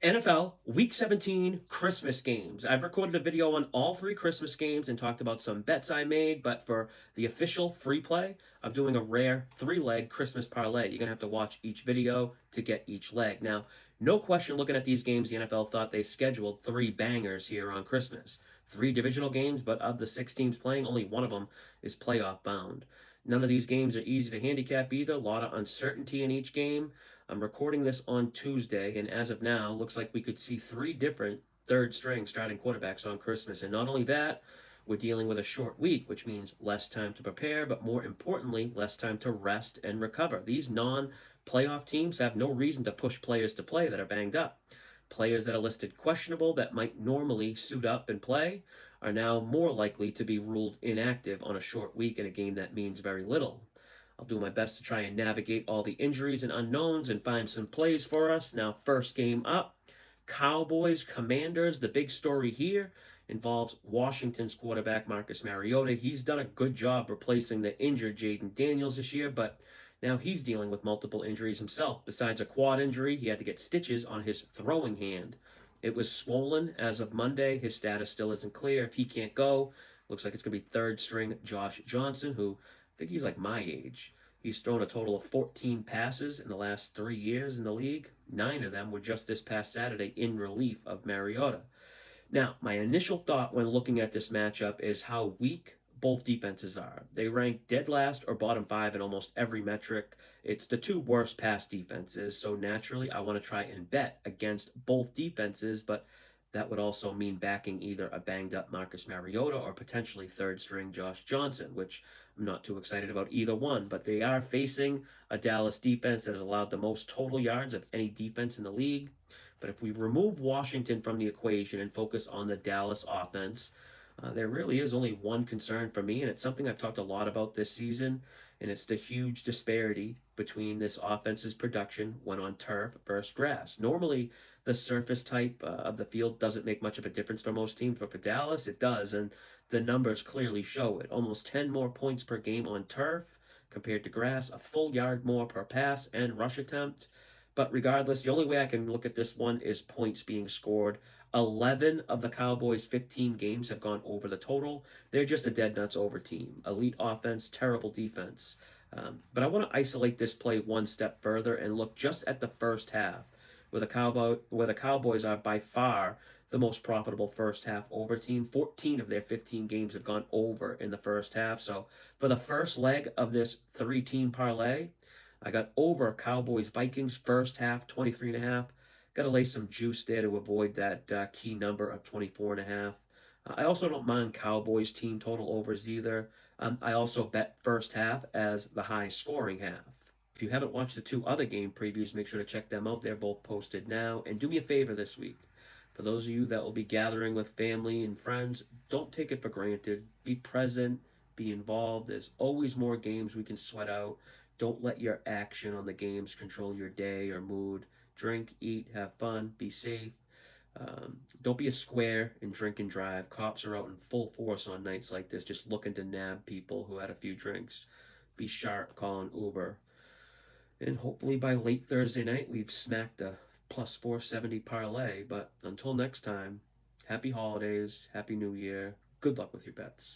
NFL Week 17 Christmas games. I've recorded a video on all three Christmas games and talked about some bets I made, but for the official free play, I'm doing a rare three-leg Christmas parlay. You're going to have to watch each video to get each leg. Now, no question looking at these games, the NFL thought they scheduled three bangers here on Christmas. Three divisional games, but of the six teams playing, only one of them is playoff bound. None of these games are easy to handicap either. A lot of uncertainty in each game. I'm recording this on Tuesday, and as of now, looks like we could see three different third string starting quarterbacks on Christmas. And not only that, we're dealing with a short week, which means less time to prepare, but more importantly, less time to rest and recover. These non-playoff teams have no reason to push players to play that are banged up. Players that are listed questionable that might normally suit up and play are now more likely to be ruled inactive on a short week in a game that means very little. I'll do my best to try and navigate all the injuries and unknowns and find some plays for us. Now, first game up, Cowboys, Commanders. The big story here involves Washington's quarterback, Marcus Mariota. He's done a good job replacing the injured Jaden Daniels this year, but now he's dealing with multiple injuries himself. Besides a quad injury, he had to get stitches on his throwing hand. It was swollen as of Monday. His status still isn't clear. If he can't go, looks like it's going to be third string Josh Johnson, who I think he's like my age. He's thrown a total of 14 passes in the last 3 years in the league. 9 of them were just this past Saturday in relief of Mariota. Now, my initial thought when looking at this matchup is how weak both defenses are. They rank dead last or bottom 5 in almost every metric. It's the two worst pass defenses, so naturally I want to try and bet against both defenses, but that would also mean backing either a banged-up Marcus Mariota or potentially third-string Josh Johnson, which I'm not too excited about either one. But they are facing a Dallas defense that has allowed the most total yards of any defense in the league. But if we remove Washington from the equation and focus on the Dallas offense, there really is only one concern for me, and it's something I've talked a lot about this season, and it's the huge disparity between this offense's production when on turf versus grass. Normally, the surface type of the field doesn't make much of a difference for most teams, but for Dallas, it does, and the numbers clearly show it. Almost 10 more points per game on turf compared to grass, a full yard more per pass and rush attempt. But regardless, the only way I can look at this one is points being scored. 11 of the Cowboys' 15 games have gone over the total. They're just a dead nuts over team. Elite offense, terrible defense. But I want to isolate this play one step further and look just at the first half, where the Cowboys are by far the most profitable first half over team. 14 of their 15 games have gone over in the first half. So for the first leg of this three-team parlay, I got over Cowboys Vikings first half 23.5. Got to lay some juice there to avoid that key number of 24.5. I also don't mind Cowboys team total overs either. I also bet first half as the high scoring half. If you haven't watched the two other game previews, make sure to check them out. They're both posted now. And do me a favor this week. For those of you that will be gathering with family and friends, don't take it for granted. Be present, be involved. There's always more games we can sweat out. Don't let your action on the games control your day or mood. Drink, eat, have fun, be safe. Don't be a square and drink and drive. Cops are out in full force on nights like this, just looking to nab people who had a few drinks. Be sharp, call an Uber. And hopefully by late Thursday night, we've smacked a plus 470 parlay. But until next time, happy holidays, happy new year. Good luck with your bets.